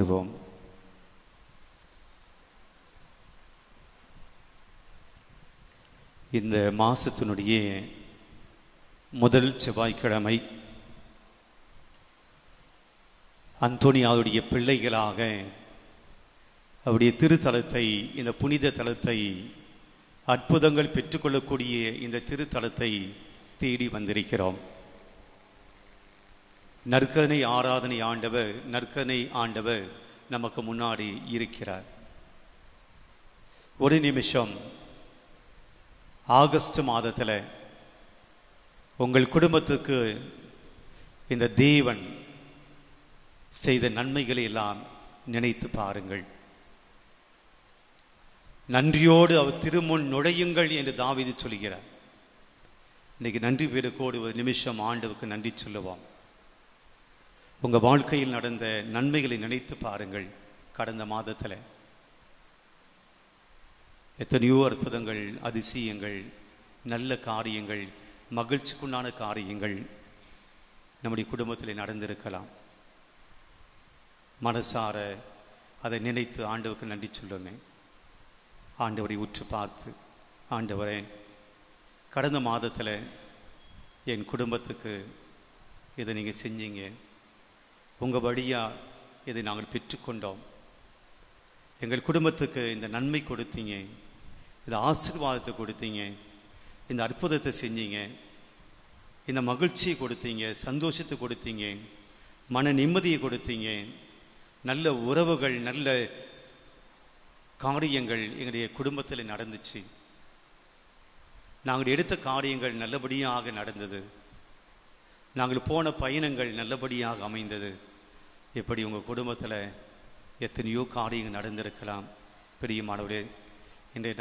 மன்றாடுவோம். இந்த மாசத்தினுடைய முதல் செவ்வாய்க்கிழமை அந்தோனியாவுடைய பிள்ளைகளாக அவருடைய திருத்தலத்தை, இந்த புனித தலத்தை, அற்புதங்கள் பெற்றுக்கொள்ளக்கூடிய இந்த திருத்தலத்தை தேடி வந்திருக்கிறோம். நற்கருணை ஆராதனை ஆண்டவர், நற்கருணை ஆண்டவர் நமக்கு முன்னாடி இருக்கிறார். ஒரு நிமிஷம் ஆகஸ்ட் மாதத்தில் உங்கள் குடும்பத்துக்கு இந்த தேவன் செய்த நன்மைகளை எல்லாம் நினைத்து பாருங்கள். நன்றியோடு அவர் திருமுன் நுழையுங்கள் என்று தாவீது சொல்கிறார். இன்னைக்கு நன்றி பேருக்கோடு ஒரு நிமிஷம் ஆண்டவருக்கு நன்றி சொல்லுவோம். உங்க வாழ்க்கையில் நடந்த நன்மைகளை நினைத்து பாருங்கள். கடந்த மாதத்தில் எத்தனையோ அற்புதங்கள், அதிசயங்கள், நல்ல காரியங்கள், மகிழ்ச்சிக்குண்டான காரியங்கள் நம்முடைய குடும்பத்தில் நடந்திருக்கலாம். மனசார அதை நினைத்து ஆண்டவருக்கு நன்றி சொல்லுங்க. ஆண்டவரை உற்று பார்த்து, ஆண்டவரே, கடந்த மாதத்தில் என் குடும்பத்துக்கு இதை நீங்கள் செஞ்சீங்க, உங்கள் வழியாக இதை நாங்கள் பெற்றுக்கொண்டோம், எங்கள் குடும்பத்துக்கு இந்த நன்மை கொடுத்தீங்க, இந்த ஆசீர்வாதத்தை கொடுத்தீங்க, இந்த அற்புதத்தை செஞ்சீங்க, இந்த மகிழ்ச்சியை கொடுத்தீங்க, சந்தோஷத்தை கொடுத்தீங்க, மன நிம்மதியை கொடுத்தீங்க, நல்ல உறவுகள், நல்ல காரியங்கள் எங்களுடைய குடும்பத்தில் நடந்துச்சு, நாங்கள் எடுத்த காரியங்கள் நல்லபடியாக நடந்தது, நாங்கள் போன பயணங்கள் நல்லபடியாக அமைந்தது. எப்படி உங்கள் குடும்பத்தில் எத்தனையோ காரியங்கள் நடந்திருக்கலாம். பிரியமானவரே, இன்றைய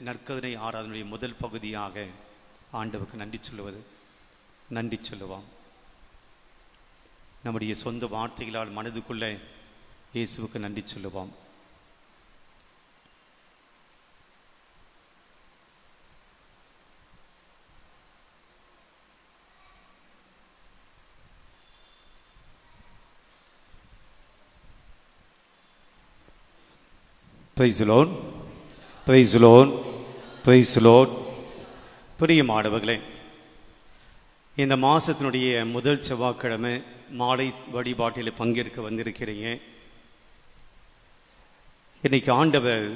நற்கருணை ஆராதனுடைய முதல் பகுதியாக ஆண்டவருக்கு நன்றி சொல்லுவது, நன்றி சொல்லுவோம். நம்முடைய சொந்த வார்த்தைகளால் மனதுக்குள்ளே இயேசுவுக்கு நன்றி சொல்லுவோம். Praise the Lord. Praise the Lord. Praise the Lord. பிரியமானவர்களே, இந்த மாசத்தினுடைய முதல் செவ்வாய்க்கிழமை மாலை வழிபாட்டில் பங்கேற்க வந்திருக்கிறீங்க. இன்னைக்கு ஆண்டவர்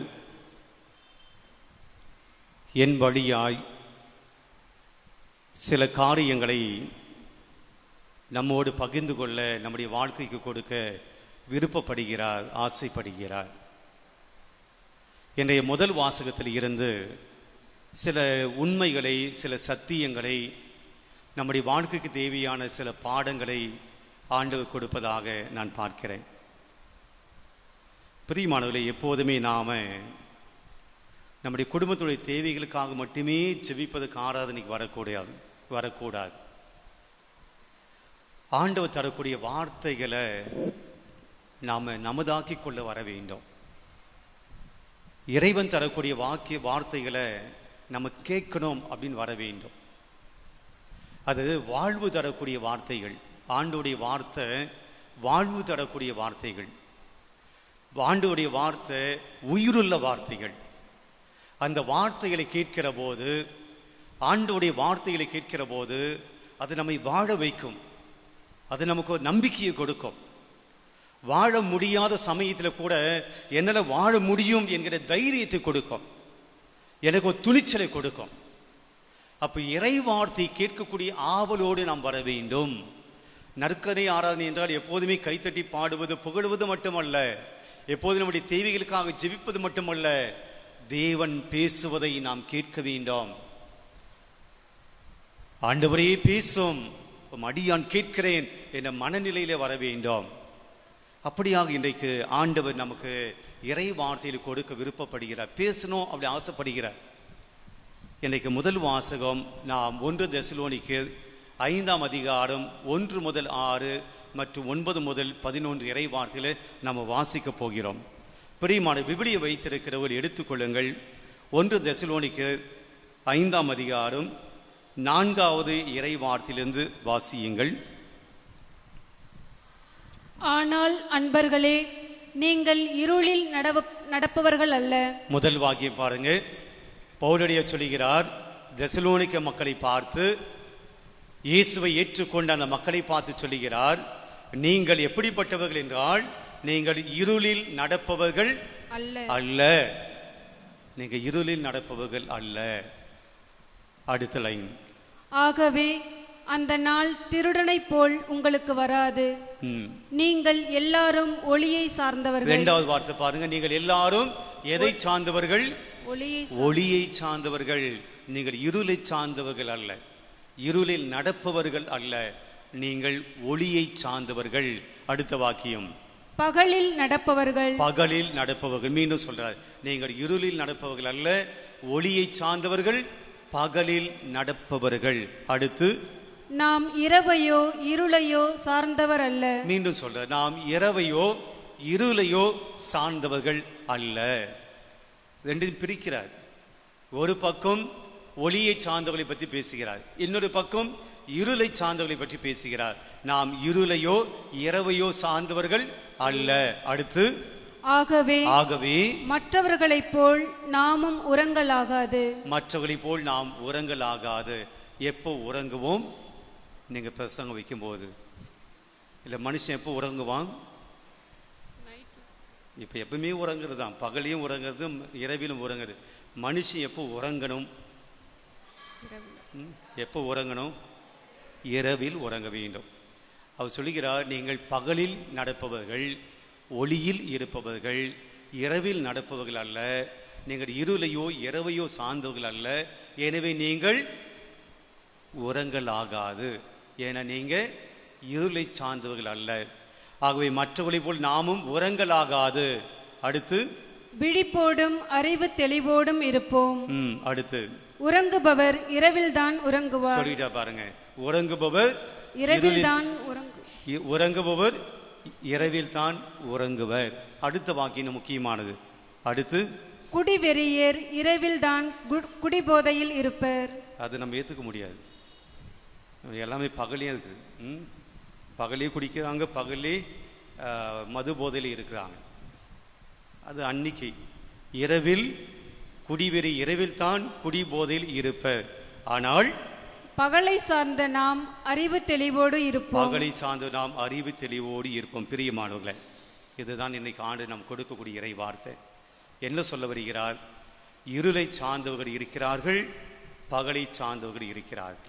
என் வழியாய் சில காரியங்களை நம்மோடு பகிர்ந்து கொள்ள, நம்முடைய வாழ்க்கைக்கு கொடுக்க விருப்பப்படுகிறார், ஆசைப்படுகிறார். இன்றைய முதல் வாசகத்தில் இருந்து சில உண்மைகளை, சில சத்தியங்களை, நம்முடைய வாழ்க்கைக்கு தேவையான சில பாடங்களை ஆண்டவர் கொடுப்பதாக நான் பார்க்கிறேன். பிரியமானவர்களே, எப்போதுமே நாம நம்முடைய குடும்பத்துடைய தேவைகளுக்காக மட்டுமே ஜெபிப்பதற்கு ஆராதனைக்கு வரக்கூடாது. ஆண்டவர் தரக்கூடிய வார்த்தைகளை நாம நமதாக்கி கொள்ள வர வேண்டும். இறைவன் தரக்கூடிய வார்த்தைகளை நம்ம கேட்கணும் அப்படின்னு வர வேண்டும். அது வாழ்வு தரக்கூடிய வார்த்தைகள். ஆண்டோடைய வார்த்தை வாழ்வு தரக்கூடிய வார்த்தைகள். ஆண்டோடைய வார்த்தை உயிருள்ள வார்த்தைகள். அந்த வார்த்தைகளை கேட்கிற போது, ஆண்டோடைய வார்த்தைகளை கேட்கிற போது அது நம்மை வாழ வைக்கும். அது நமக்கு ஒரு நம்பிக்கையை கொடுக்கும். வாழ முடியாத சமயத்தில் கூட என்னால் வாழ முடியும் என்கிற தைரியத்தை கொடுக்கும், எனக்கு ஒரு துணிச்சலை கொடுக்கும். அப்ப இறை வார்த்தை கேட்கக்கூடிய ஆவலோடு நாம் வர வேண்டும். நற்கருணை ஆராதனை என்றால் எப்போதுமே கைத்தட்டி பாடுவது, புகழுவது மட்டுமல்ல, எப்போதும் நம்முடைய தேவைகளுக்காக ஜெபிப்பது மட்டுமல்ல, தேவன் பேசுவதை நாம் கேட்க வேண்டும். ஆண்டவரே பேசும், அடியான் கேட்கிறேன் என்ற மனநிலையில வர வேண்டும். அப்படியாக இன்றைக்கு ஆண்டவர் நமக்கு இறை வார்த்தையில் கொடுக்க விருப்பப்படுகிறார், பேசணும் அப்படி ஆசைப்படுகிறார். இன்றைக்கு முதல் வாசகம் நாம் 1 தெசலோனிக்கேயர் 5ஆம் அதிகாரம் 1 முதல் 6 மற்றும் 9 முதல் 11 இறை வார்த்தையில நாம் வாசிக்க போகிறோம். பிரியமான விவிலியை வைத்திருக்கிறவர் எடுத்துக்கொள்ளுங்கள். 1 தெசலோனிக்கேயர் 5ஆம் அதிகாரம் 4வது இறை வார்த்தையிலிருந்து வாசியுங்கள். ஆனால் அன்பர்களே, நீங்கள் இருளில் நடப்பவர்கள் அல்ல. முதல் வாக்கியம் பாருங்க. பவுலடிய சொல்லுகிறார், தெசலோனிக்க மக்களை பார்த்து, இயேசுவை ஏற்றுக்கொண்ட அந்த மக்களை பார்த்து சொல்லுகிறார், நீங்கள் எப்படிப்பட்டவர்கள் என்றால் நீங்கள் இருளில் நடப்பவர்கள் அல்ல. நீங்க இருளில் நடப்பவர்கள் அல்ல. அடுத்த லைன், ஆகவே அந்த நாள் திருடனை போல் உங்களுக்கு வராது. நீங்கள் எல்லாரும் ஒளியை சார்ந்தவர்கள். இரண்டாவது வார்த்தை பாருங்க, நீங்கள் எல்லாரும் எதை சார்ந்தவர்கள்? ஒளியை சார்ந்தவர்கள். நீங்கள் இருளை சார்ந்தவர்கள் அல்ல, இருளில் நடப்பவர்கள் அல்ல, நீங்கள் ஒளியை சார்ந்தவர்கள். அடுத்த வாக்கியம், பகலில் நடப்பவர்கள். பகலில் நடப்பவர்கள். மீண்டும் சொல்றார், நீங்கள் இருளில் நடப்பவர்கள் அல்ல, ஒளியை சார்ந்தவர்கள், பகலில் நடப்பவர்கள். அடுத்து, நாம் இரவையோ இருளையோ சார்ந்தவர் அல்ல. மீண்டும் சொல்ற, நாம் இரவையோ இருளையோ சார்ந்தவர்கள் அல்ல. ரெண்டையும் பிரிக்கிறார். ஒரு பக்கம் ஒளியை சார்ந்தவர்களை பற்றி பேசுகிறார், இன்னொரு பக்கம் இருளை சார்ந்தவர்களை பற்றி பேசுகிறார். நாம் இருளையோ இரவையோ சார்ந்தவர்கள் அல்ல. அடுத்து, ஆகவே மற்றவர்களைப் போல் நாமும் உறங்கலாகாது. மற்றவர்களைப் போல் நாம் உறங்கலாகாது. எப்போ உறங்குவோம்? நீங்க பிரசங்கம் வைக்கும் போது. இல்ல, மனுஷன் எப்போ உறங்குவான்? இப்ப எப்பவுமே உறங்குறது தான், பகலையும் உறங்குறது, இரவிலும் உறங்குறது. மனுஷன் எப்போ உறங்கணும்? எப்போ உறங்கணும்? இரவில் உறங்க வேண்டும். அவர் சொல்லுகிறார், நீங்கள் பகலில் நடப்பவர்கள், ஒளியில் இருப்பவர்கள், இரவில் நடப்பவர்கள் அல்ல. நீங்கள் இருளையோ இரவையோ சார்ந்தவர்கள் அல்ல. எனவே நீங்கள் உறங்கலாகாது. ஏன்னா நீங்க இருளை சார்ந்தவர்கள் அல்ல. ஆகவே மற்றவர்களை போல் நாமும் உறங்கலாகாது. அடுத்து, விழிப்போடும் அறிவு தெளிவோடும் இருப்போம். அடுத்து, உறங்குபவர் இரவில் தான் உறங்குவார். சொல்லிட்டா பாருங்க, உறங்குபவர் இரவில் தான் உறங்குபவர் இரவில் தான் உறங்குவர். அடுத்த வாக்கியம் முக்கியமானது. அடுத்து, குடிவெறியர் இரவில் தான் குடிபோதையில் இருப்பர். அது நம்ம ஏத்துக்க முடியாது. எல்லாமே பகலே இருக்கு. பகலே குடிக்கிறாங்க, பகலே மது போதையில் இருக்கிறாங்க. அது அன்னைக்கு. இரவில் குடிவெறி, இரவில் தான் குடி போதையில் இருப்பர். ஆனால் பகலை சார்ந்த நாம் அறிவு தெளிவோடு இருப்போம். பகலை சார்ந்து நாம் அறிவு தெளிவோடு இருப்போம். பிரியமானவர்களே, இதுதான் இன்னைக்கு ஆண்டு நாம் கொடுக்கக்கூடிய இறை வார்த்தை. என்ன சொல்ல வருகிறார்? இருளை சார்ந்தவர்கள் இருக்கிறார்கள், பகலை சார்ந்தவர்கள் இருக்கிறார்கள்.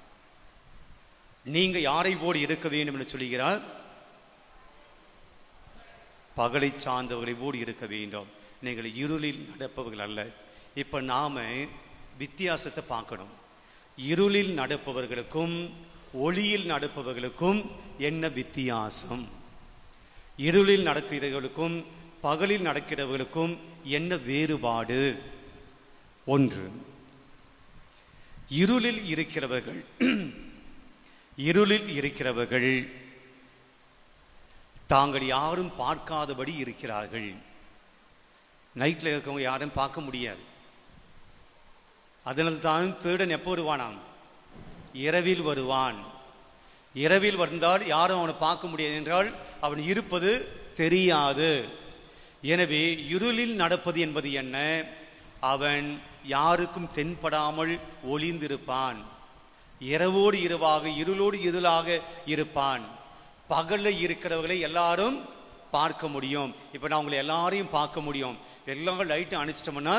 நீங்க யாரை போடு இருக்க வேண்டும் என்று சொல்லுகிறார்? பகலை சார்ந்தவர்களை போடு இருக்க வேண்டும். நீங்கள் இருளில் நடப்பவர்கள் அல்ல. இப்ப நாம வித்தியாசத்தை பார்க்கணும். இருளில் நடப்பவர்களுக்கும் ஒளியில் நடப்பவர்களுக்கும் என்ன வித்தியாசம்? இருளில் நடக்கிறவர்களுக்கும் பகலில் நடக்கிறவர்களுக்கும் என்ன வேறுபாடு? ஒன்று, இருளில் இருக்கிறவர்கள் தாங்கள் யாரும் பார்க்காதபடி இருக்கிறார்கள். நைட்ல இருக்கவங்க யாரும் பார்க்க முடியாது. அதனால் தான் திருடன் எப்போ வருவானாம்? இரவில் வருவான். இரவில் வந்தால் யாரும் அவனை பார்க்க முடியாது, என்றால் அவன் இருப்பது தெரியாது. எனவே இருளில் நடப்பது என்பது என்ன? அவன் யாருக்கும் தென்படாமல் ஒளிந்திருப்பான். இரவோடு இரவாக, இருளோடு இருளாக இருப்பான். பகல்ல இருக்கிறவர்களை எல்லாரும் பார்க்க முடியும். இப்ப நான் உங்களை எல்லாரையும் பார்க்க முடியும். எல்லாரும் லைட்டும் அணைச்சிட்டோம்னா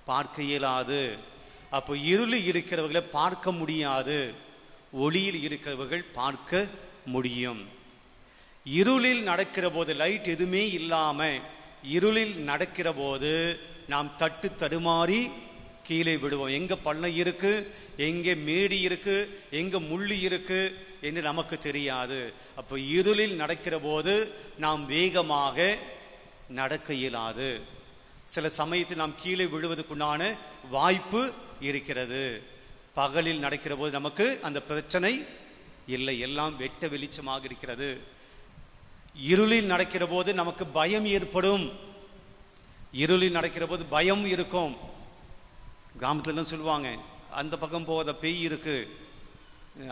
பார்க்க இயலாது. அப்போ இருளில் இருக்கிறவர்களை பார்க்க முடியாது, ஒளியில் இருக்கிறவர்கள் பார்க்க முடியும். இருளில் நடக்கிற போது, லைட் எதுவுமே இல்லாம இருளில் நடக்கிற போது நாம் தட்டு தடுமாறி கீழே விடுவோம். எங்க பள்ளம் இருக்கு, எங்க மேடி இருக்கு, எங்க முள்ளு இருக்கு என்று நமக்கு தெரியாது. அப்போ இருளில் நடக்கிற போது நாம் வேகமாக நடக்க இயலாது. சில சமயத்தில் நாம் கீழே விழுவதற்குண்டான வாய்ப்பு இருக்கிறது. பகலில் நடக்கிற போது நமக்கு அந்த பிரச்சனை இல்லை, எல்லாம் வெட்ட வெளிச்சமாக இருக்கிறது. இருளில் நடக்கிற போது நமக்கு பயம் ஏற்படும். இருளில் நடக்கிற போது பயம் இருக்கும். கிராமத்துல சொல்லுவாங்க, அந்த பக்கம் போகாத பேய் இருக்கு,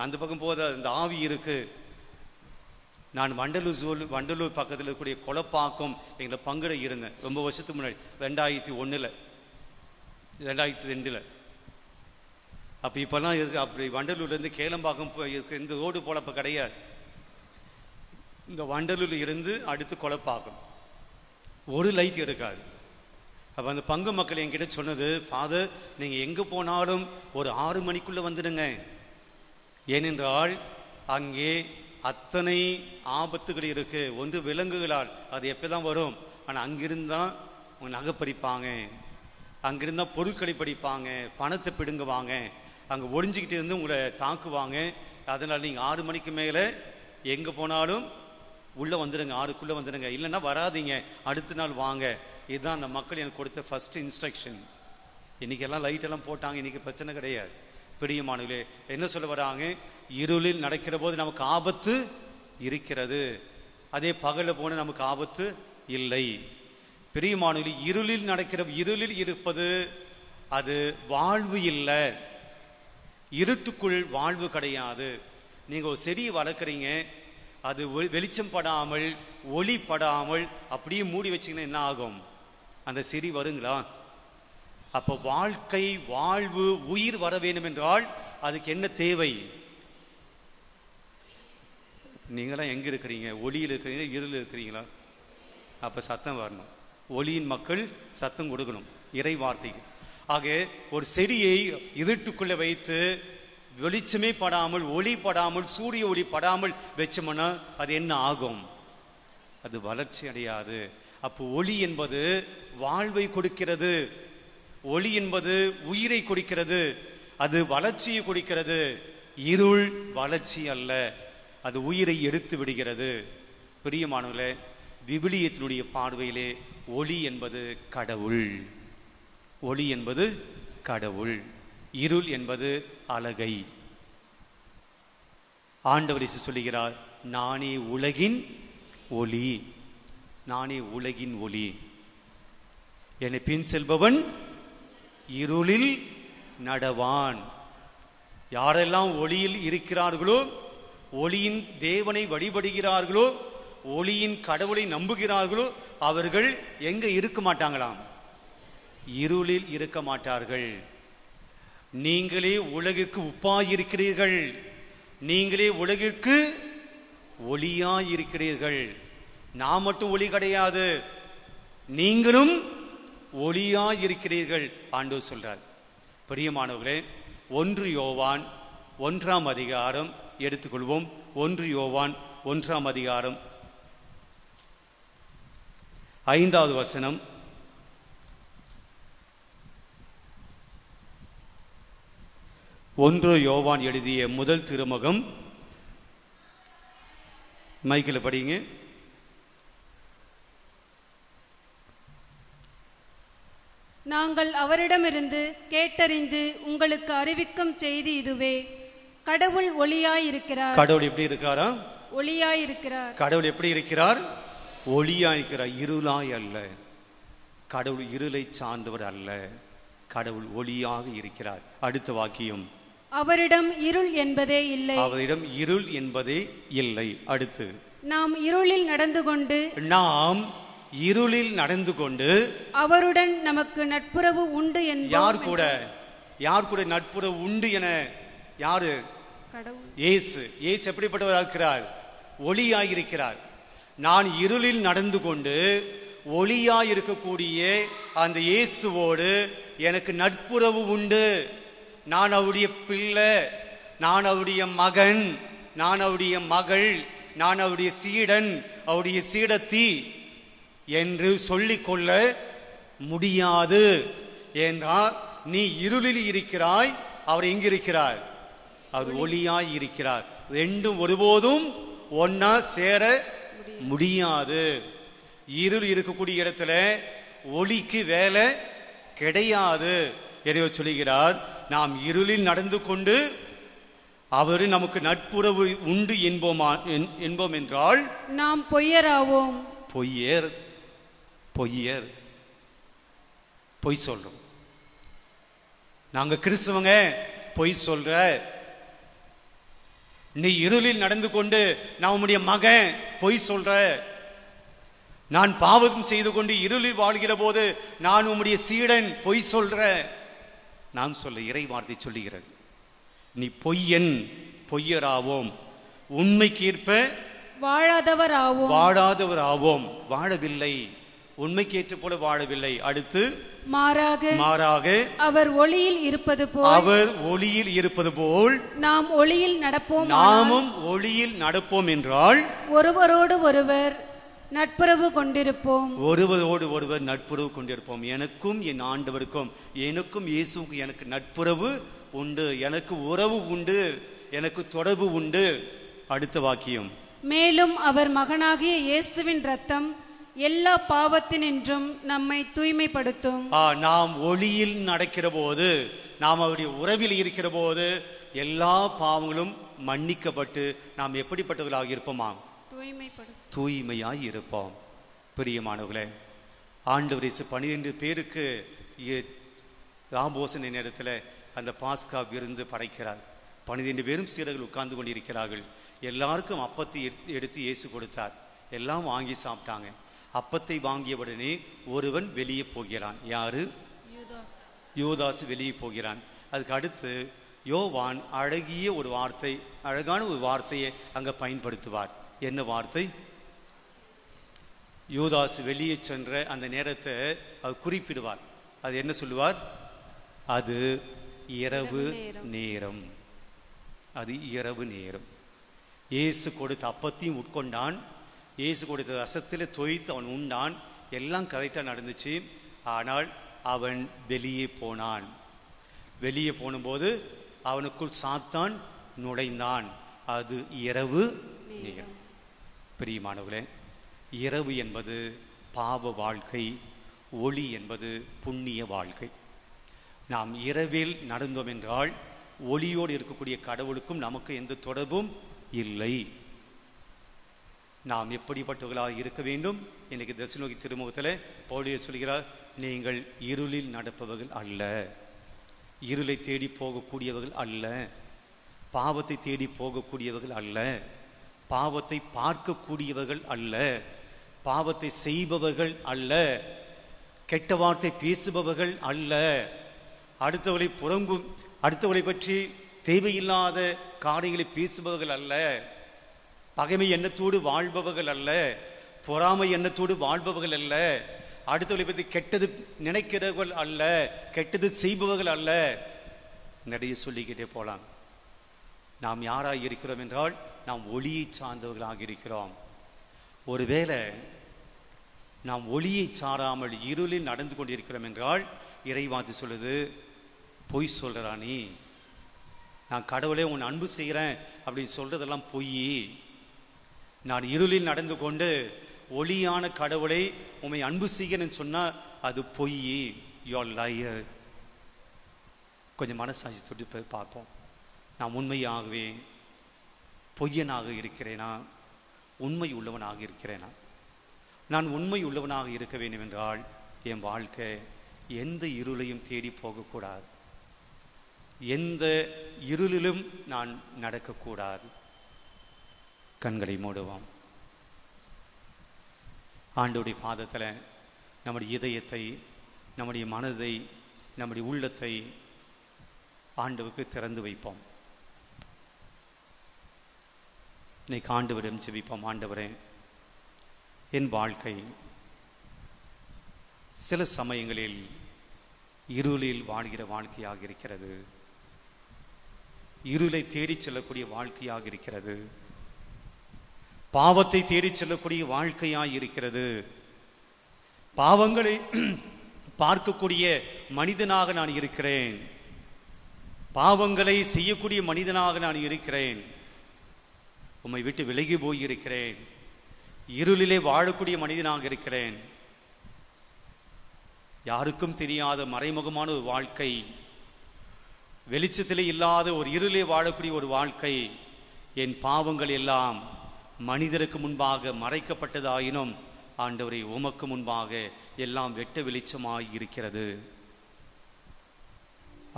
அந்த பக்கம் போகாத இந்த ஆவி இருக்கு. நான் வண்டலூர் பக்கத்தில் இருக்கக்கூடிய கொலப்பாக்கம் எங்களை பங்கிட இருந்தேன் ரொம்ப வருஷத்துக்கு முன்னாடி 2002 அப்போ இப்போல்லாம் இருக்கு. அப்படி வண்டலூர்லேருந்து கேளம்பாக்கம் இருக்கு. இந்த ரோடு போல இப்போ கிடையாது. இந்த வண்டலூர் இருந்து அடுத்து கொலப்பாக்கம் ஒரு லைட் இருக்காது. அப்போ அந்த பங்கு மக்கள் என்கிட்ட சொன்னது, ஃபாதர் நீங்கள் எங்கே போனாலும் ஒரு 6 மணிக்குள்ளே வந்துடுங்க, ஏனென்றால் அங்கே அத்தனை ஆபத்துகள் இருக்கு. ஒன்று விலங்குகளால், அது எப்போதான் வரும், ஆனால் அங்கிருந்தான் உங்க நகை பறிப்பாங்க, அங்கிருந்தா பொருட்களை படிப்பாங்க, பணத்தை பிடுங்குவாங்க, அங்கே ஒளிஞ்சிக்கிட்டு இருந்து உங்களை தாக்குவாங்க. அதனால் நீங்கள் 6 மணிக்கு மேலே எங்கே போனாலும் உள்ளே வந்துடுங்க, 6க்குள்ளே வந்துடுங்க, இல்லைன்னா வராதிங்க, அடுத்த நாள் வாங்க. இதுதான் அந்த மக்கள் எனக்கு கொடுத்த ஃபர்ஸ்ட் இன்ஸ்ட்ரக்ஷன். இன்னைக்கெல்லாம் லைட்டெல்லாம் போட்டாங்க, இன்னைக்கு பிரச்சனை கிடையாது. பிரியமானவர்களே, என்ன சொல்ல வராங்க, இருளில் நடக்கிற போது நமக்கு ஆபத்து இருக்கிறது, அதே பகலில் போன நமக்கு ஆபத்து இல்லை. பிரியமானவர்களே, இருளில் இருப்பது அது வாழ்வு இல்லை, இருட்டுக்குள் வாழ்வு கிடையாது. நீங்க ஒரு செடியை வளர்க்குறீங்க, அது வெளிச்சம் படாமல் ஒளி படாமல் அப்படியே மூடி வச்சீங்கன்னா என்ன ஆகும்? அந்த செடி வருங்களா? அப்ப வாழ்க்கை, வாழ்வு, உயிர் வர வேண்டும் என்றால் அதுக்கு என்ன தேவை? நீங்களாம் எங்க இருக்கிறீங்க? ஒளியில் இருக்கிறீங்க, இருளில் இருக்கிறீங்களா? அப்ப சத்தம் வரணும். ஒளியின் மக்கள் சத்தம் கொடுக்கணும் இறை வார்த்தைக்கு. ஆக ஒரு செடியை இருட்டுக்குள்ள வைத்து வெளிச்சமே படாமல் ஒளி படாமல் சூரிய ஒளி படாமல் வச்சோம்னா அது என்ன ஆகும்? அது வளர்ச்சி அடையாது. அப்போ ஒளி என்பது வாழ்வை கொடுக்கிறது, ஒளி என்பது உயிரை கொடுக்கிறது, அது வளர்ச்சியை கொடுக்கிறது. இருள் வளர்ச்சி அல்ல, அது உயிரை எடுத்து விடுகிறது. பிரியமானவர்களே, விவிலியத்தினுடைய பார்வையிலே ஒளி என்பது கடவுள், ஒளி என்பது கடவுள், இருள் என்பது அழகை. ஆண்டவர் இயேசு சொல்லுகிறார், நானே உலகின் ஒளி, நானே உலகின் ஒளி, என்னை பின் செல்பவன் இருளில் நடவான். யாரெல்லாம் ஒளியில் இருக்கிறார்களோ, ஒளியின் தேவனை வழிபடுகிறார்களோ, ஒளியின் கடவுளை நம்புகிறார்களோ, அவர்கள் எங்க இருக்க மாட்டாங்களாம்? இருளில் இருக்க மாட்டார்கள். நீங்களே உலகிற்கு உப்பாயிருக்கிறீர்கள், நீங்களே உலகிற்கு ஒளியாயிருக்கிறீர்கள். நான் மட்டும் ஒளி கிடையாது, நீங்களும் ஒளியாயிருக்கிறீர்கள் ஆண்டவர் சொல்றார். பிரியமானவர்களே, 1 யோவான் 1ஆம் அதிகாரம் எடுத்துக்கொள்வோம். 1 யோவான் 1ஆம் அதிகாரம் 5வது வசனம். ஒன்று யோவான் எழுதிய முதல் திருமுகம். மைக்கில் படிங்க. நாங்கள் அவரிடமிருந்து கேட்டறிந்து உங்களுக்கு அறிவிக்கும் செய்தி இதுவே, கடவுள் ஒளியாயிருக்கிறார். கடவுள் எப்படி இருக்காரா? ஒளியாயிருக்கிறார். கடவுள் எப்படி இருக்கிறார்? ஒளியாயிருக்கிறார், இருளாய் அல்ல. கடவுள் இருளை சார்ந்தவர் அல்ல, கடவுள் ஒளியாக இருக்கிறார். அடுத்த வாக்கியம், அவரிடம் இருள் என்பதே இல்லை. அவரிடம் இருள் என்பதே இல்லை. அடுத்து, நாம் இருளில் நடந்து கொண்டு, நாம் இருளில் நடந்து கொண்டு அவருடன் நமக்கு நட்புறவு உண்டு என்போம். யார் கூட நட்புறவு உண்டு என? யாரு? கடவுள். இயேசு. இயேசு எப்படிப்பட்டவராக இருக்கிறார்? ஒளியாயிருக்கிறார். நான் இருளில் நடந்து கொண்டு ஒளியாயிருக்கக்கூடிய அந்த இயேசுவோடு எனக்கு நட்புறவு உண்டு. நான் அவருடைய பிள்ளை, நான் அவருடைய மகன், நான் அவருடைய மகள், நான் அவருடைய சீடன், அவருடைய சீடத்தி என்று சொல்லிக்கொள்ள முடியாது. என்றால் நீ இருளில் இருக்கிறாய், அவர் எங்க இருக்கிறார்? அவர் ஒளியாய் இருக்கிறார். ரெண்டும் ஒருபோதும் ஒன்னா சேர முடியாது. இருள் இருக்கக்கூடிய இடத்துல ஒளிக்கு வேலை கிடையாது. எனவே சொல்லுகிறார், நாம் இருளில் நடந்து கொண்டு அவரு நமக்கு நட்புறவு உண்டு என்போம் என்றால் நாம் பொய்யராவோம். பொய் சொல்றோம். நாங்க கிறிஸ்தவங்க பொய் சொல்ற. நீ இருளில் நடந்து கொண்டு நான் உம்முடைய மகன் பொய் சொல்ற, நான் பாவம் செய்து கொண்டு இருளில் வாழ்கிற போது நான் உம்முடைய சீடன் பொய் சொல்ற. நான் சொல்ல இறை வார்த்தை சொல்லுகிறது, நீ பொய்யன் பொய்யராவோம், உண்மைக்கு ஏற்ப வாழாதவர் ஆவோம். வாழவில்லை, உண்மைக்கு ஏற்ற போல வாழவில்லை. அடுத்து மாறாக அவர் ஒளியில் இருப்பது போல் நாமும் ஒளியில் நடப்போம் என்றால் ஒருவரோடு ஒருவர் நட்புறவு கொண்டிருப்போம். எனக்கும் என் ஆண்டவருக்கும், எனக்கும் இயேசுக்கும் எனக்கு நட்புறவு உண்டு, எனக்கு உறவு உண்டு, எனக்கு தொடர்பு உண்டு. அடுத்த வாக்கியம், மேலும் அவர் மகனாகிய இயேசுவின் இரத்தம் எல்லா பாவத்தினின்றும் நம்மை தூய்மைப்படுத்தும். நாம் ஒளியில் நடக்கிற போது, நாம் அவருடைய உறவில் இருக்கிற போது எல்லா பாவங்களும் மன்னிக்கப்பட்டு நாம் எப்படிப்பட்டவர்களாக இருப்போமா? தூய்மையாய் இருப்போம். பிரியமானவர்களே, ஆண்டவர் இயேசு 12 பேருக்கு ராபோசனை நேரத்தில் அந்த பாஸ்கா விருந்து படைக்கிறார். 12 பேரும் சீடர்கள் உட்கார்ந்து கொண்டிருக்கிறார்கள். எல்லாருக்கும் அப்பத்தை எடுத்து இயேசு கொடுத்தார். எல்லாம் வாங்கி சாப்பிட்டாங்க. அப்பத்தை வாங்கியவுடனே ஒருவன் வெளியே போகிறான். யாரு? யூதாஸ் வெளியே போகிறான். அதுக்கு அடுத்து யோவான் அழகான ஒரு வார்த்தையை அங்க பயன்படுத்துவார். என்ன வார்த்தை? யூதாஸ் வெளியே சென்ற அந்த நேரத்தை அவர் குறிப்பிடுவார். அது என்ன சொல்லுவார்? அது இரவு நேரம். அது இரவு நேரம். இயேசு கொடுத்த அப்பத்தையும் உட்கொண்டான், இயேசு கொடுத்த ரசத்தில் தோய்த்து அவன் உண்டான். எல்லாம் கரெக்டாக நடந்துச்சு. ஆனால் அவன் வெளியே போனான். வெளியே போனும்போது அவனுக்குள் சாத்தான் நுழைந்தான். அது இரவு நேரம். பிரியமானவர்களே, இரவு என்பது பாவ வாழ்க்கை, ஒளி என்பது புண்ணிய வாழ்க்கை. நாம் இரவில் நடந்தோம் என்றால் ஒளியோடு இருக்கக்கூடிய கடவுளுக்கும் நமக்கு எந்த தொடர்பும் இல்லை. நாம் எப்படிப்பட்டவர்களாக இருக்க வேண்டும்? இன்னைக்கு தெசலோனிக்கே திருமுகத்தில் பவுல் சொல்கிறார், நீங்கள் இருளில் நடப்பவர்கள் அல்ல, இருளை தேடி போகக்கூடியவர்கள் அல்ல, பாவத்தை தேடி போகக்கூடியவர்கள் அல்ல, பாவத்தை பார்க்கக்கூடியவர்கள் அல்ல, பாவத்தை செய்பவர்கள் அல்ல, கெட்ட வார்த்தை பேசுபவர்கள் அல்ல, அடுத்தவர்களை பற்றி தேவையில்லாத காரியங்களை பேசுபவர்கள் அல்ல, பகைமை எண்ணத்தோடு வாழ்பவர்கள் அல்ல, பொறாமை எண்ணத்தோடு வாழ்பவர்கள் அல்ல, அடுத்தவர்களை பற்றி கெட்டது நினைக்கிறவர்கள் அல்ல, கெட்டது செய்பவர்கள் அல்ல. நிறைய சொல்லிக்கிட்டே போலாம். நாம் யாராக இருக்கிறோம் என்றால் நாம் ஒளியை சார்ந்தவர்களாக இருக்கிறோம். ஒருவேளை நாம் ஒளியை சாராமல் இருளில் நடந்து கொண்டிருக்கிறோம் என்றால் இறைவார்த்தை சொல்லுது, பொய் சொல்றா நீ, நான் கடவுளே உன் அன்பு செய்கிறேன் அப்படின்னு சொல்றதெல்லாம் பொய். நான் இருளில் நடந்து கொண்டு ஒளியான கடவுளை உண்மை அன்பு செய்கிறேன்னு சொன்னா அது பொய். Your liar. கொஞ்சம் மனசாட்சி தொட்டு பார்ப்போம். நான் உண்மையாகவே பொய்யனாக இருக்கிறேனா, உண்மை உள்ளவனாக இருக்கிறேனா? நான் உண்மை உள்ளவனாக இருக்க வேண்டும் என்றால் என் வாழ்க்கை எந்த இருளையும் தேடி போகக்கூடாது, எந்த இருளிலும் நான் நடக்கக்கூடாது. கண்களை மூடுவோம். ஆண்டவருடைய பாதத்தில் நம்முடைய இதயத்தை, நம்முடைய மனதை, நம்முடைய உள்ளத்தை ஆண்டவருக்கு திறந்து வைப்போம். இன்னைக்கு ஆண்டவரிடம் ஜெபிப்போம். ஆண்டவரே, என் வாழ்க்கை சில சமயங்களில் இருளில் வாழ்கிற வாழ்க்கையாக இருக்கிறது, இருளை தேடி செல்லக்கூடிய வாழ்க்கையாக இருக்கிறது, பாவத்தை தேடி செல்லக்கூடிய வாழ்க்கையாக இருக்கிறது, பாவங்களை பார்க்கக்கூடிய மனிதனாக நான் இருக்கிறேன், பாவங்களை செய்யக்கூடிய மனிதனாக நான் இருக்கிறேன், உம்மை விட்டு விலகி போயிருக்கிறேன், இருளிலே வாழக்கூடிய மனிதனாக இருக்கிறேன். யாருக்கும் தெரியாத மறைமுகமான ஒரு வாழ்க்கை, வெளிச்சத்திலே இல்லாத ஒரு இருளிலே வாழக்கூடிய ஒரு வாழ்க்கை. என் பாவங்கள் எல்லாம் மனிதருக்கு முன்பாக மறைக்கப்பட்டதாயினும் ஆண்டவரே, உமக்கு முன்பாக எல்லாம் வெட்ட வெளிச்சமாய் இருக்கிறது.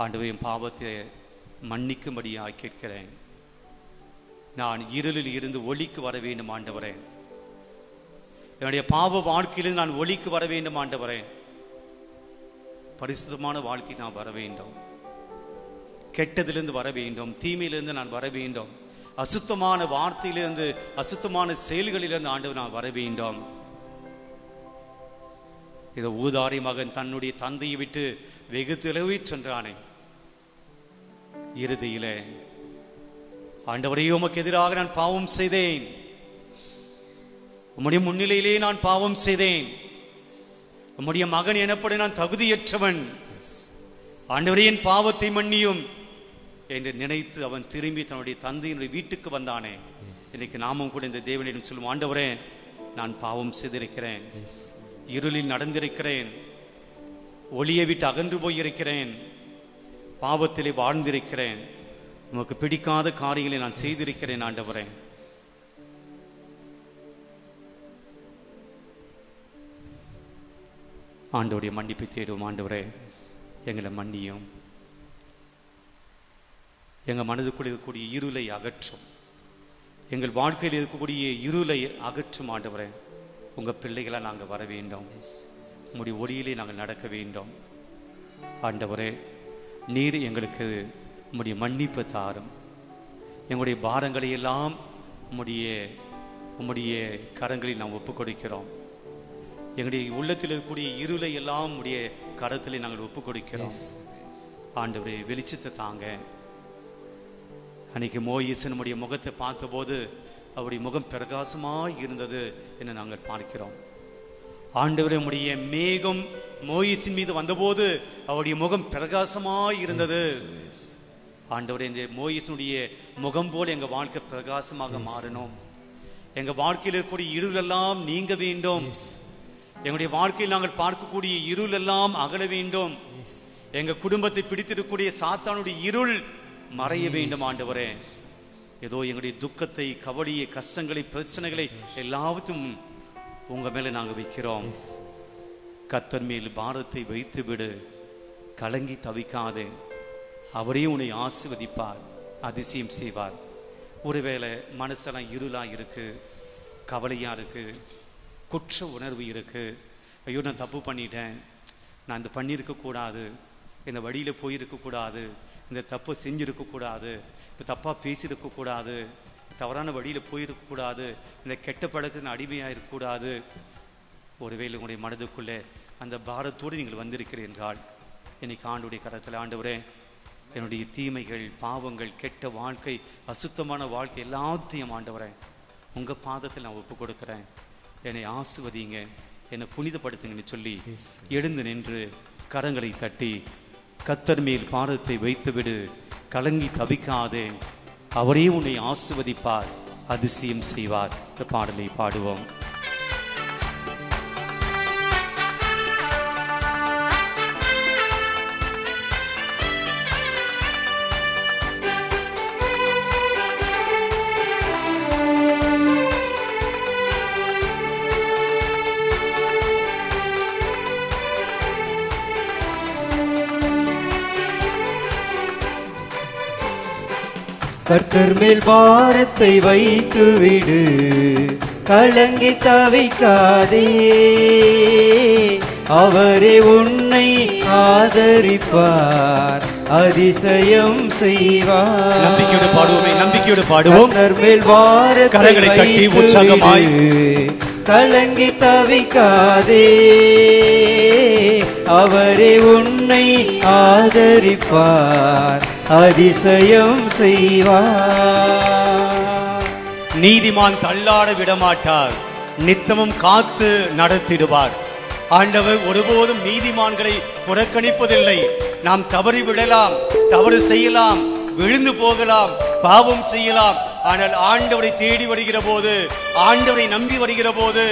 ஆண்டவரே, என் பாவத்தை மன்னிக்கும்படியாய் கேட்கிறேன். நான் இருளில் இருந்து ஒளிக்கு வர வேண்டும் ஆண்டவரே. என்னுடைய பாவ வாழ்க்கையிலிருந்து நான் ஒளிக்கு வர வேண்டும் ஆண்டவரே. பரிசுத்தமான வாழ்க்கை நான் வர வேண்டும். கெட்டதிலிருந்து வர வேண்டும், தீமையிலிருந்து நான் வர வேண்டும், அசுத்தமான வார்த்தையிலிருந்து அசுத்தமான செயல்களிலிருந்து ஆண்டவர் நான் வர வேண்டும். இதை ஊதாரி மகன் தன்னுடைய தந்தையை விட்டு வெகு தொலைவி சென்றானே, இறுதியிலே ஆண்டவரே உமக்கு எதிராக நான் பாவம் செய்தேன், உம்முடைய முன்னிலையிலே நான் பாவம் செய்தேன், உம்முடைய மகன் எனப்பட நான் தகுதியற்றவன், ஆண்டவரே என் பாவத்தை மன்னியும் என்று நினைத்து அவன் திரும்பி தன்னுடைய தந்தையினுடைய வீட்டுக்கு வந்தானே. இன்னைக்கு நாமும் கூட இந்த தேவனிடம் சொல்லும், ஆண்டவரே நான் பாவம் செய்திருக்கிறேன், இருளில் நடந்திருக்கிறேன், ஒளியை விட்டு அகன்று போயிருக்கிறேன், பாவத்திலே வாழ்ந்திருக்கிறேன், உமக்கு பிடிக்காத காரியங்களை நான் செய்திருக்கிறேன் ஆண்டவரே. ஆண்டவருடைய மன்னிப்பை தேடுவோம். ஆண்டவரே எங்களை மன்னியும், எங்கள் மனதுக்குள் இருக்கக்கூடிய இருளை அகற்றும், எங்கள் வாழ்க்கையில் இருக்கக்கூடிய இருளை அகற்றும் ஆண்டவரே. உங்கள் பிள்ளைகளாக நாங்கள் வர வேண்டும், உங்களுடைய ஒளியிலே நாங்கள் நடக்க வேண்டும் ஆண்டவரே. நீர் எங்களுக்கு உம்முடைய மன்னிப்பு தாரும். எங்களுடைய பாரங்களை எல்லாம் உம்முடைய கரங்களில் நாம் ஒப்புக் கொடுக்கிறோம். எங்களுடைய உள்ளத்தில் இருக்கக்கூடிய இருளை எல்லாம் உடைய கரத்திலே நாங்கள் ஒப்புக் கொடுக்கிறோம் ஆண்டவரே. வெளிச்சத்தை தாங்க. அன்னைக்கு மோயிஸ் நம்முடைய முகத்தை பார்த்தபோது அவருடைய முகம் பிரகாசமாய் இருந்தது என்று நாங்கள் பார்க்கிறோம் ஆண்டவரே. நம்முடைய மேகம் மோயிசின் மீது வந்தபோது அவருடைய முகம் பிரகாசமாய் இருந்தது ஆண்டவரே. இந்த மோயிசனுடைய முகம் போல எங்க வாழ்க்கை பிரகாசமாக மாறணும். எங்க வாழ்க்கையில் இருக்கக்கூடிய இருள் எல்லாம் நீங்க வேண்டும். எங்களுடைய வாழ்க்கையில் நாங்கள் பார்க்கக்கூடிய இருள் எல்லாம் அகல வேண்டும். எங்க குடும்பத்தை பிடித்திருக்கக்கூடிய சாத்தானுடைய இருள் மறைய வேண்டும் ஆண்டவரே. ஏதோ எங்களுடைய துக்கத்தை, கவலையை, கஷ்டங்களை, பிரச்சனைகளை எல்லாவற்றும் உங்க மேல நாங்கள் வைக்கிறோம். கர்த்தர் மேல் பாரத்தை வைத்து விடு, கலங்கி தவிக்காதே, அவரே உன்னை ஆசீர்வதிப்பார், அதிசயம் செய்வார். ஒருவேளை மனசெல்லாம் இருளா இருக்கு, கவலையா இருக்கு, குற்ற உணர்வு இருக்கு, ஐயோ நான் தப்பு பண்ணிட்டேன், நான் இந்த பண்ணியிருக்க கூடாது, இந்த வழியில போயிருக்க கூடாது, இந்த தப்பு செஞ்சிருக்க கூடாது, இப்போ தப்பாக பேசியிருக்க கூடாது, தவறான வழியில் போயிருக்க கூடாது, இந்த கெட்ட பழக்கத்தின் அடிமையாக இருக்கக்கூடாது. ஒருவேளை உங்களுடைய மனதுக்குள்ளே அந்த பாரத்தோடு நீங்கள் வந்திருக்கிறீர்கள் என்றால் இன்னைக்கு ஆண்டுடைய கரத்தில், ஆண்டவரே என்னுடைய தீமைகள், பாவங்கள், கெட்ட வாழ்க்கை, அசுத்தமான வாழ்க்கை எல்லாத்தையும் ஆண்டவரே உங்கள் பாதத்தில் நான் ஒப்பு கொடுக்குறேன், என்னை ஆசீர்வதிங்க, என்னை புனிதப்படுத்துங்கன்னு சொல்லி எழுந்து நின்று கரங்களை தட்டி கர்த்தர் மேல் பாரத்தை வைத்துவிடு, கலங்கி தவிக்காதே, அவரே உன்னை ஆசீர்வதிப்பார், அதிசயம் செய்வார். இந்த பாடலை பாடுவோம். கர்த்தர் மேல் பாரத்தை வைத்து விடு, கலங்கி தவிக்காதே, அவரே உன்னை ஆதரிப்பார், அதிசயம் செய்வார். நம்பிக்கையோடு பாடுவோமே, நம்பிக்கையோடு பாடுவோம். கர்த்தர் மேல் பாரத்தை வைத்து விடு, கலங்கி தவிக்காதே, அவரே உன்னை ஆதரிப்பார், அதிசயம் செய்வார். நீதிமான் தள்ளாட விடமாட்டார், நித்தமும் காத்து நடத்திடுவார். ஆண்டவர் ஒருபோதும் நீதிமான்களை புறக்கணிப்பதில்லை. நாம் தவறி விடலாம், தவறு செய்யலாம், விழுந்து போகலாம், பாவம் செய்யலாம். ஆனால் ஆண்டவரை தேடி வருகிற போது, ஆண்டவரை நம்பி வருகிற போது,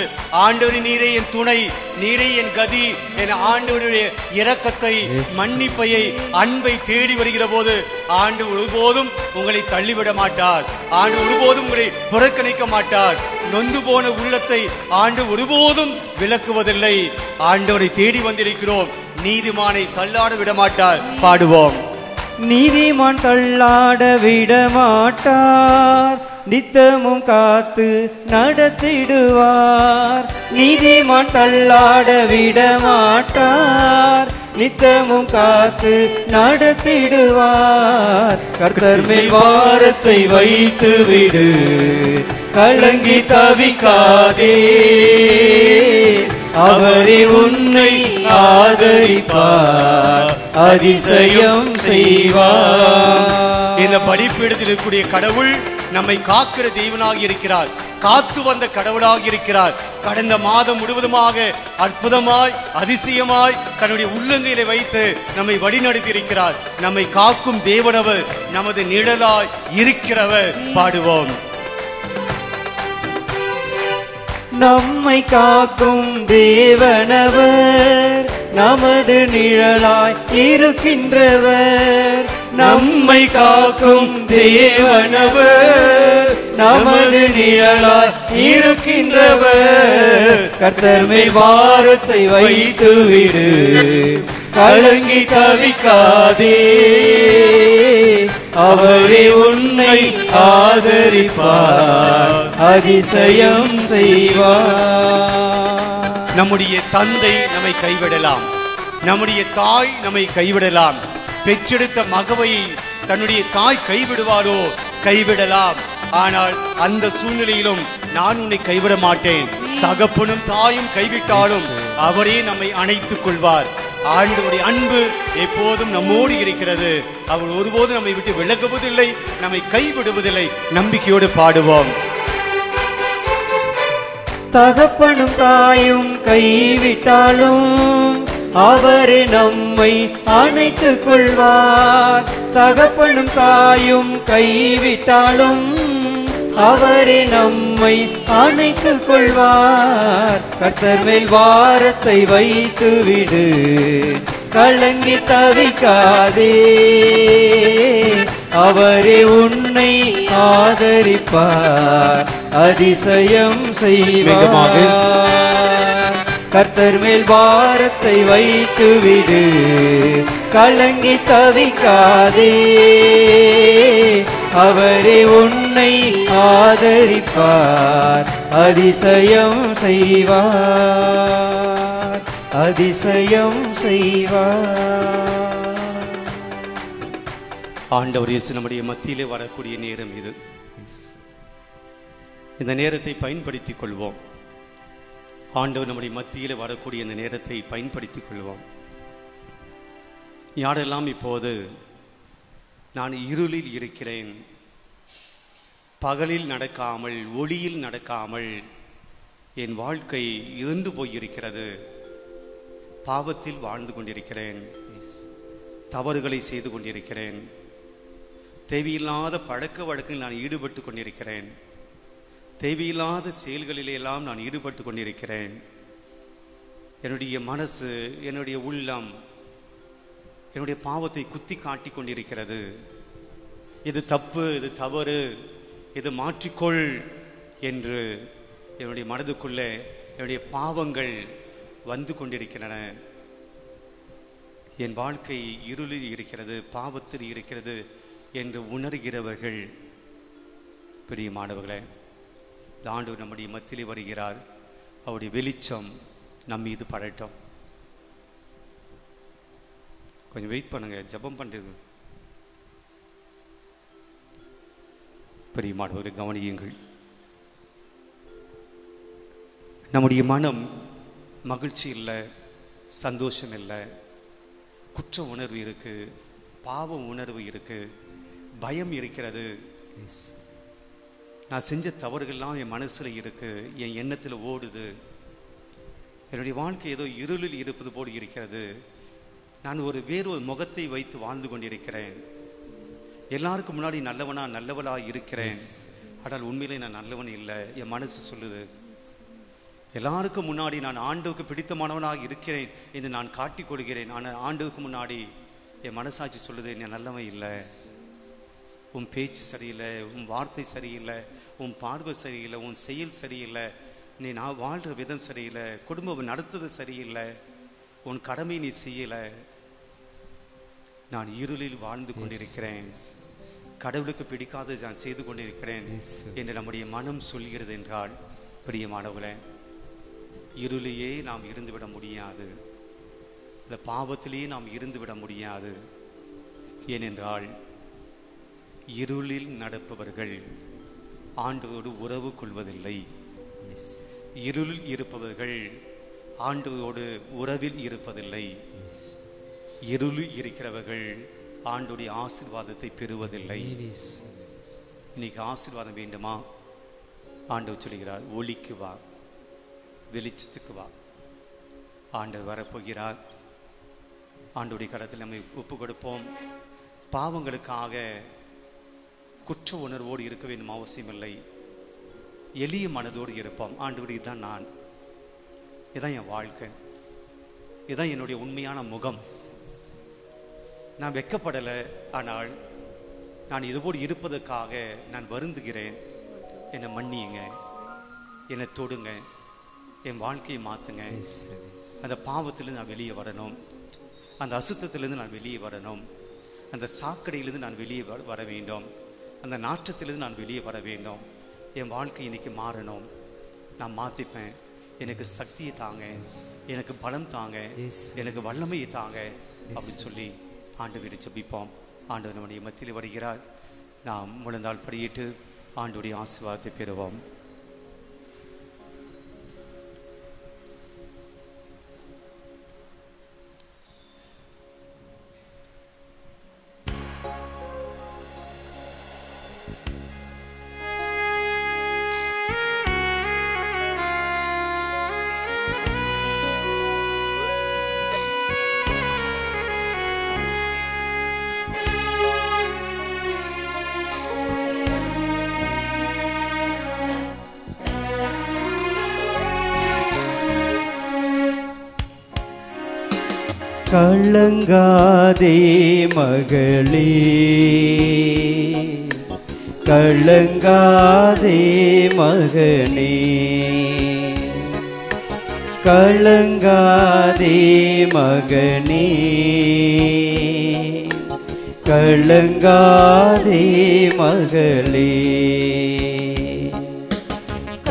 ஆண்டவரை நீரே என் துணை, நீரே என் கதி என ஆண்டவருடைய இரக்கத்தை, மன்னிப்பையை, அன்பை தேடி வருகிற போது ஆண்டவர் ஒருபோதும் உங்களை தள்ளிவிட மாட்டார். ஆண்டவர் ஒருபோதும் உங்களை புறக்கணிக்க மாட்டார். நொந்து போன உள்ளத்தை ஆண்டவர் ஒருபோதும் விலக்குவதில்லை. ஆண்டவரை தேடி வந்திருக்கிறோம். நீதிமானை தள்ளாட விட மாட்டார். பாடுவோம். நீதிமான் தள்ளாட விடமாட்டார், நித்தமும் காத்து நடத்திடுவார். நீதிமான் தள்ளாட விடமாட்டார், நித்தமும் காத்து நடத்திடுவார். கர்த்தர் மேல் பாரத்தை வைத்து விடு, கலங்கி தவிக்காதே, அவரே உன்னை ஆதரிப்பார், அதிசயம் செய்வார். இந்த பலிபீடத்தில் இருக்கக்கூடிய கடவுள் நம்மை காக்கிற தெய்வனாக இருக்கிறார், காத்து வந்த கடவுளாக இருக்கிறார். கடந்த மாதம் முழுவதுமாக அற்புதமாய் அதிசயமாய் தன்னுடைய உள்ளங்கையில வைத்து நம்மை வழிநடத்தி இருக்கிறார். நம்மை காக்கும் தேவனவர், நமது நிழலாய் இருக்கிறவர். பாடுவோம். நம்மை காக்கும் தேவனவர், நமது நிழலாய் இருக்கின்றவர். நம்மை காக்கும் தேவனவர், நமது நிழலாய் இருக்கின்றவர். கர்த்தர் மேல் பாரத்தை வைத்து விடு, கலங்கி தவிக்காதே, அவரே உன்னை ஆதரிப்பார், அதிசயம் செய்வார். நம்முடைய தந்தை நம்மை கைவிடலாம், நம்முடைய தாய் நம்மை கைவிடலாம், பெற்றெடுத்த மகவை தன்னுடைய தாய் கைவிடுவாரோ, கைவிடலாம். ஆனால் அந்த சூழ்நிலையிலும் நான் உன்னை கைவிட மாட்டேன். தகப்பனும் தாயும் கைவிட்டாலும் அவரே நம்மை அணைத்துக் கொள்வார். ஆண்டவருடைய அன்பு எப்போதும் நம்மோடு இருக்கிறது. அவர் ஒருபோதும் நம்மை விட்டு விலகுவதில்லை, நம்மை கைவிடுவதில்லை. நம்பிக்கையோடு பாடுவோம். தகப்பனும் தாயும் கைவிட்டாலும் அவரே நம்மை அணைத்துக் கொள்வார். தகப்பனும் தாயும் கைவிட்டாலும் அவரே நம்மை அணைத்துக் கொள்வார். கர்த்தர் மேல் பாரத்தை வைத்து விடு, கலங்கி தவிக்காதே, அவரே உன்னை ஆதரிப்பார், அதிசயம் செய்வார். கர்த்தர் மேல் பாரத்தை வைத்து விடு, கலங்கி தவிக்காதே, அவரே உன்னை ஆதரிப்பார், அதிசயம் செய்வார், அதிசயம் செய்வார். ஆண்டவர் இயேசு நம்முடைய மத்தியிலே வரக்கூடிய நேரம் இது. இந்த நேரத்தை பயன்படுத்திக் கொள்வோம். ஆண்டவர் நம்முடைய மத்தியிலே வரக்கூடிய இந்த நேரத்தை பயன்படுத்திக் கொள்வோம். யாரெல்லாம் இப்போது நான் இருளில் இருக்கிறேன், பகலில் நடக்காமல் ஒளியில் நடக்காமல் என் வாழ்க்கை இருந்து போயிருக்கிறது, பாவத்தில் வாழ்ந்து கொண்டிருக்கிறேன், தவறுகளை செய்து கொண்டிருக்கிறேன், தேவையில்லாத பழக்க வழக்கில் நான் ஈடுபட்டு கொண்டிருக்கிறேன், தேவையில்லாத செயல்களிலெல்லாம் நான் ஈடுபட்டு கொண்டிருக்கிறேன், என்னுடைய மனசு என்னுடைய உள்ளம் என்னுடைய பாவத்தை குத்தி காட்டி கொண்டிருக்கிறது, இது தப்பு, இது தவறு, இது மாற்றிக்கொள் என்று என்னுடைய மனதுக்குள்ளே என்னுடைய பாவங்கள் வந்து கொண்டிருக்கின்றன. என் வாழ்க்கை இருளில் இருக்கிறது, பாவத்தில் இருக்கிறது என்று உணர்கிறவர்கள், பிரியமானவர்களே, ஆண்டவர் நம்முடைய மத்தியிலே வருகிறார். அவருடைய வெளிச்சம் நம் மீது படட்டும். கொஞ்சம் வெயிட் பண்ணுங்க, ஜெபம் பண்றது. பிரியமானவர்களை கவனியுங்கள். நம்முடைய மனம் மகிழ்ச்சி இல்லை, சந்தோஷம் இல்லை, குற்ற உணர்வு இருக்கு, பாவ உணர்வு இருக்கு, பயம் இருக்கிறது. நான் செஞ்ச தவறுகள்லாம் என் மனசுல இருக்கு, என் எண்ணத்துல ஓடுது, என்னுடைய வாழ்க்கை ஏதோ இருளில் இருப்பது போல் இருக்கிறது, நான் வேறு முகத்தை வைத்து வாழ்ந்து கொண்டிருக்கிறேன், எல்லாருக்கும் முன்னாடி நல்லவளா இருக்கிறேன், ஆனால் உண்மையிலே நான் நல்லவன் இல்லை, என் மனசு சொல்லுது. எல்லாருக்கும் முன்னாடி நான் ஆண்டவுக்கு பிடித்தமானவனாக இருக்கிறேன் என்று நான் காட்டிக் கொள்கிறேன், ஆனால் ஆண்டவுக்கு முன்னாடி என் மனசாட்சி சொல்லுது, நீ நல்லவன் இல்லை, உன் பேச்சு சரியில்லை, உன் வார்த்தை சரியில்லை, உன் பார்வை சரியில்லை, உன் செயல் சரியில்லை, நீ நான் வாழ்கிற விதம் சரியில்லை, குடும்பம் நடத்துறது சரியில்லை, உன் கடமை நீ செய்யலை, நான் இருளில் வாழ்ந்து கொண்டிருக்கிறேன், கடவுளுக்கு பிடிக்காத நான் செய்து கொண்டிருக்கிறேன் என்று நம்முடைய மனம் சொல்கிறது என்றால், பிரியமானவர்களே, இருளிலே நாம் இருந்துவிட முடியாது, இந்த பாவத்திலேயே நாம் இருந்துவிட முடியாது. ஏனென்றால் இருளில் நடப்பவர்கள் ஆண்டவரோடு உறவு கொள்வதில்லை. இருளில் இருப்பவர்கள் ஆண்டவரோடு உறவில் இருப்பதில்லை. இருளில் இருக்கிறவர்கள் ஆண்டவருடைய ஆசீர்வாதத்தை பெறுவதில்லை. இன்னைக்கு ஆசீர்வாதம் வேண்டுமா? ஆண்டவர் சொல்கிறார், ஒளிக்கு வா, வெளிச்சத்துக்கு வா. ஆண்டவர் வரப்போகிறார். ஆண்டவருடைய கடத்தில் நம்மை ஒப்பு கொடுப்போம். பாவங்களுக்காக குற்ற உணர்வோடு இருக்க வேண்டும் அவசியமில்லை. எளிய மனதோடு இருப்போம். ஆண்டவர், இதுதான் நான், இதுதான் என் வாழ்க்கை, இதுதான் என்னுடைய உண்மையான முகம். நான் வெட்கப்படலை, ஆனால் நான் இதுபோடு இருப்பதற்காக நான் வருந்துகிறேன். என்னை மன்னியுங்க, என்னை தொடுங்க, என் வாழ்க்கையை மாற்றுங்க. அந்த பாவத்திலிருந்து நான் வெளியே வரணும், அந்த அசுத்தத்திலிருந்து நான் வெளியே வரணும், அந்த சாக்கடையிலிருந்து நான் வெளியே வர வேண்டும், அந்த நாற்றத்திலிருந்து நான் வெளியே வர வேண்டும். என் வாழ்க்கை இன்னைக்கு மாறணும். நான் மாற்றிப்பேன். எனக்கு சக்தியை தாங்க, எனக்கு பலம் தாங்க, எனக்கு வல்லமையை தாங்க அப்படின்னு சொல்லி ஆண்டவரை ஜெபிப்போம். ஆண்டவர் நம்முடைய மத்தியில் வருகிறார். நாம் முழந்தால் படியிட்டு ஆண்டவருடைய ஆசீர்வாதத்தை பெறுவோம். கலங்காதே மகளே, கலங்காதே மகனே, கலங்காதே மகனே, கலங்காதே மகளே.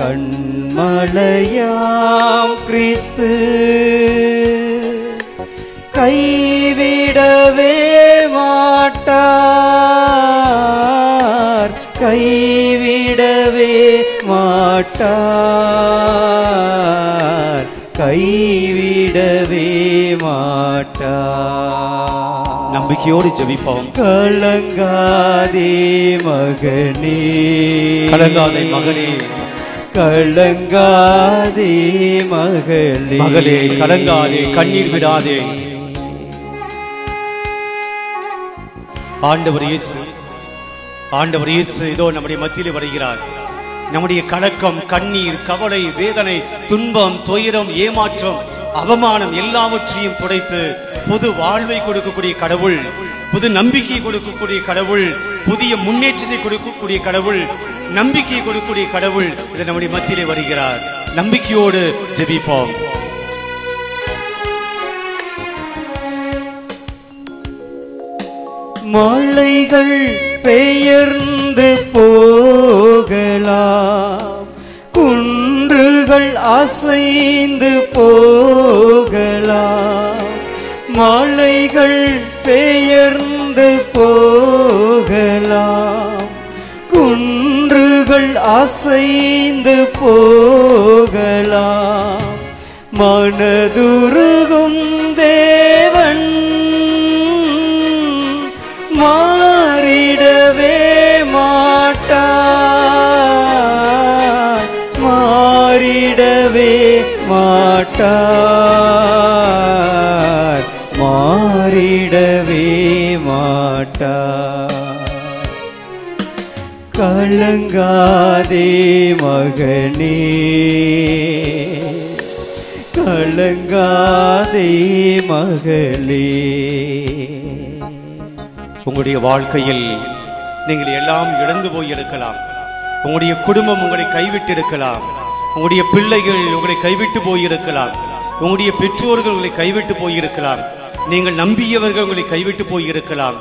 கண்மலையாம் கிறிஸ்து கைவிடவே மாட்டார், கைவிடவே மாட்டார், கைவிடவே மாட்டார். நம்பிக்கையோடு ஜெபிப்போம். கலங்காதே மகனே, கலங்காதே மகனே, கலங்காதே மகளே, மகளே கலங்காதே, கண்ணீர் விடாதே. ஆண்டவர் இயேசு, ஆண்டவர் இயேசு இதோ நம்முடைய மத்தியில் வருகிறார். நம்முடைய கலக்கம், கண்ணீர், கவலை, வேதனை, துன்பம், துயரம், ஏமாற்றம், அவமானம் எல்லாவற்றையும் துடைத்து புது வாழ்வை கொடுக்கக்கூடிய கடவுள், புது நம்பிக்கையை கொடுக்கக்கூடிய கடவுள், புதிய முன்னேற்றத்தை கொடுக்கக்கூடிய கடவுள், நம்பிக்கையை கொடுக்கக்கூடிய கடவுள் இது நம்முடைய மத்தியிலே வருகிறார். நம்பிக்கையோடு ஜெபிப்போம். மலைகள் பெயர்ந்து போகலாம், குன்றுகள் அசைந்து போகலாம், மலைகள் பெயர்ந்து போகலாம், குன்றுகள் அசைந்து போகலாம், மனதுருகும் தேவன் மாறிடவே மாட்டார், மாறிடவே மாட்டார், மாறிடவே மாட்டார். கலங்காதே மகனே, கலங்காதே மகளே. உங்களுடைய வாழ்க்கையில் நீங்கள் எல்லாம் இழந்து போய் இருக்கலாம். உங்களுடைய குடும்பம் உங்களை கைவிட்டு இருக்கலாம். உங்களுடைய பிள்ளைகள் உங்களை கைவிட்டு போயிருக்கலாம். உங்களுடைய பெற்றோர்கள் உங்களை கைவிட்டு போயிருக்கலாம். நீங்கள் நம்பியவர்கள் உங்களை கைவிட்டு போயிருக்கலாம்.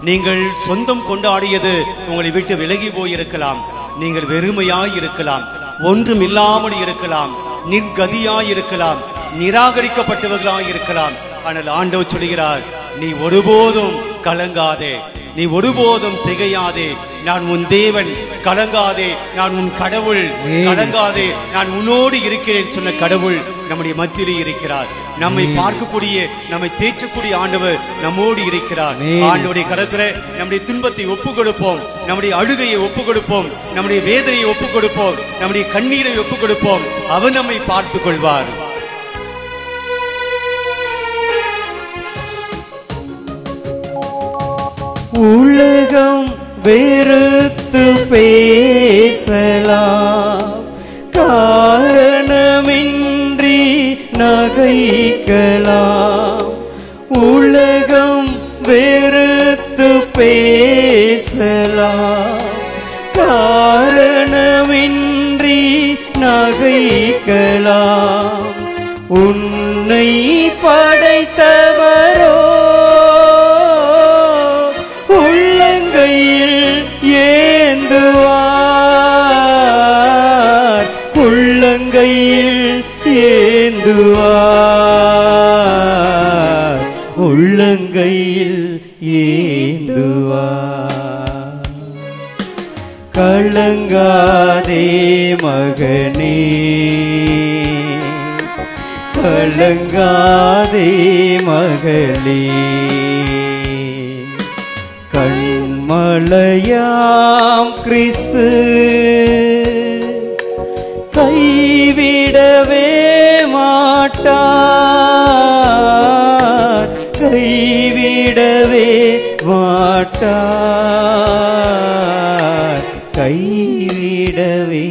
நீங்கள் சொந்தம் கொண்டாடியது உங்களை விட்டு விலகி போயிருக்கலாம். நீங்கள் வெறுமையாய் இருக்கலாம், ஒன்றும் இல்லாமல் இருக்கலாம், நிர்கதியாய் இருக்கலாம், நிராகரிக்கப்பட்டவர்களாய் இருக்கலாம். ஆனால் ஆண்டவர் சொல்கிறார், நீ ஒருபோதும் கலங்காதே, நீ ஒருபோதும் திகையாதே. நான் உன் தேவன், கலங்காதே, நான் உன் கடவுள், கலங்காதே, நான் உன்னோடு இருக்கிறேன் சொன்ன கடவுள் நம்முடைய மத்தியிலே இருக்கிறார். நம்மை பார்க்கக்கூடிய, நம்மை தேற்றக்கூடிய ஆண்டவர் நம்மோடு இருக்கிறார். ஆண்டவருடைய கரத்திலே நம்முடைய துன்பத்தை ஒப்புக் கொடுப்போம், நம்முடைய அழுகையை ஒப்புக் கொடுப்போம், நம்முடைய வேதனையை ஒப்புக் கொடுப்போம், நம்முடைய கண்ணீரை ஒப்புக் கொடுப்போம். அவர் நம்மை பார்த்துக் கொள்வார். உலகம் வெறுத்து பேசலாம், காரணமின்றி நகைக்கலாம். உலகம் வெறுத்து பேசலாம், காரணமின்றி நகைக்கலாம். உன்னை படைத்தவரோ ஏந்துவார், உள்ளங்கையில் ஏந்துவார், உள்ளங்கையில் ஏந்துவார். கலங்காதே மகனே, கலங்காதே மகளே. கண்மலையாம் கிறிஸ்து கைவிடவே மாட்டார், கைவிடவே மாட்டார், கைவிடவே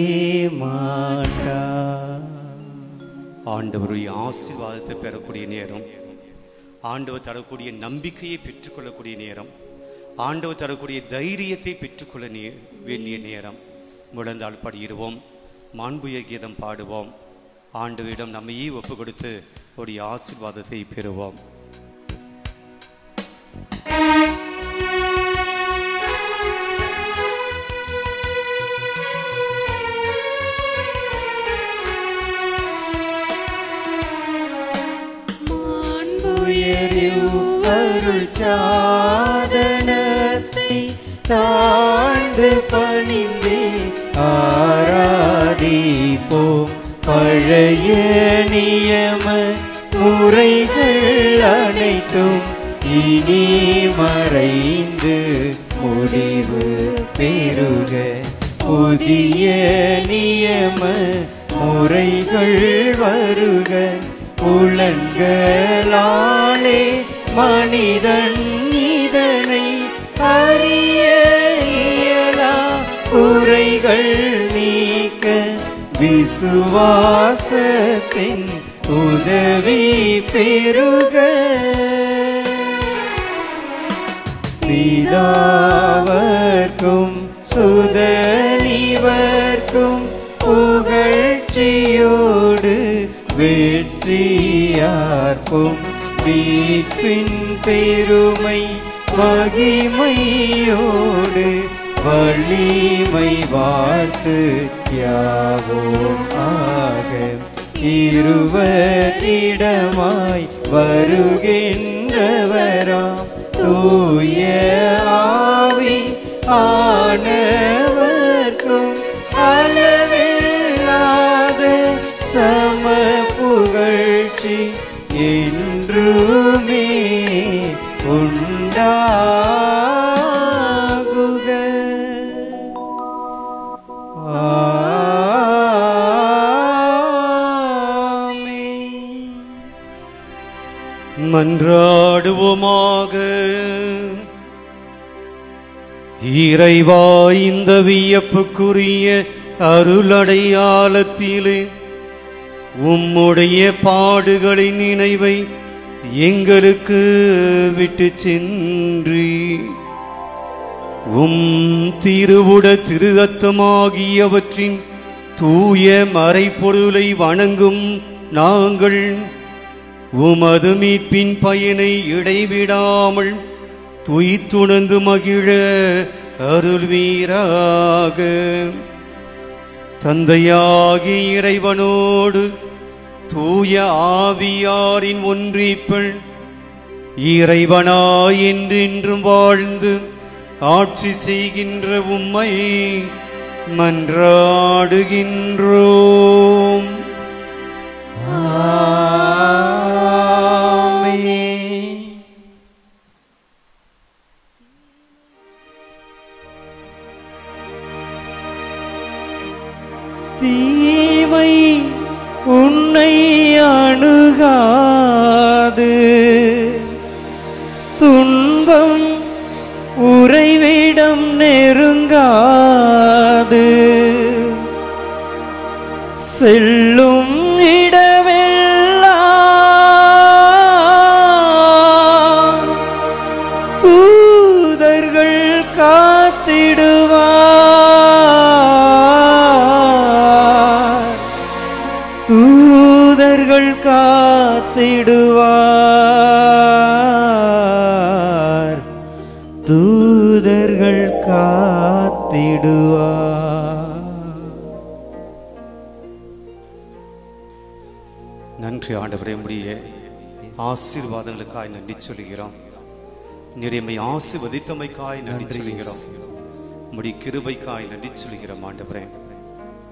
மாட்டார். ஆண்டவருடைய ஆசீர்வாதத்தை பெறக்கூடிய நேரம், ஆண்டவர் தரக்கூடிய நம்பிக்கையை பெற்றுக்கொள்ளக்கூடிய நேரம், ஆண்டவர் தரக்கூடிய தைரியத்தை பெற்றுக்கொள்ள வேண்டிய நேரம். முழந்தால் படியிடுவோம், மாண்புய கீதம் பாடுவோம், ஆண்டவரிடம் நம்மையே ஒப்பு கொடுத்து ஒரு ஆசீர்வாதத்தை பெறுவோம். அருள் சாதனத்தை தாழ்ந்து பணிந்து ஆராதிப்போம். பழைய நியம முறைகள் அனைத்தும் இனி மறைந்து முடிவு பெறுக. புதிய நியம முறைகள் வருக. புலன்களாலே மனிதன் இதனை அறிய இயலா. குறைகள் நீக்க விசுவாசத்தின் உதவி பெறுக. பிதாவர்க்கும் சுதனிவர்க்கும் புகழ்ச்சியோடு வெற்றியார்ப்பும். மீட்பின் பெருமை மகிமையோடு வலிமை வாழ்த்து யாவோம் ஆக. இருவரிடமாய் வருகின்றவராம் தூய ஆவி ஆனவர்க்கும் அளவில்லாத சம புகழ்ச்சி என்றுமே உண்டாகுக. ஆமென். மன்றாடுவோமாக. இறைவா, இந்த வியப்புக்குரிய அருளடையாளத்திலே உம்முடைய பாடுகளின் நினைவை எங்களுக்கு விட்டு சென்று உம் திருவுட திருரத்தமாகியவற்றின் தூய மறைப்பொருளை வணங்கும் நாங்கள் உமது மீட்பின் பயனை இடைவிடாமல் துய்த்துணர்ந்து மகிழ அருள்வீராக. தந்தையாகி இறைவனோடு தூய ஆவியாரின் ஒன்றிப்பில் இறைவனாய் என்றென்றும் வாழ்ந்து ஆட்சி செய்கின்ற உம்மை மன்றாடுகின்றோம். ஆமென். தீமை உன்னை அணுகாது, துன்பம் உறைவிடம் நெருங்காது. செல்லும் இடமெல்லாம் தூதர்கள் காத்திடுவார், தூதர்கள் காத்திடுவார், தூதர்கள் காத்திடுவார். நன்றி ஆண்டவரே, உம்முடைய ஆசீர்வாதங்களுக்காய் நன்றி சொல்கிறோம். நிறைமை ஆசீர்வதித்தமைக்காய் நன்றி சொல்கிறோம். உம்முடைய கிருபைக்காய் நன்றி சொல்கிறோம் ஆண்டவரே.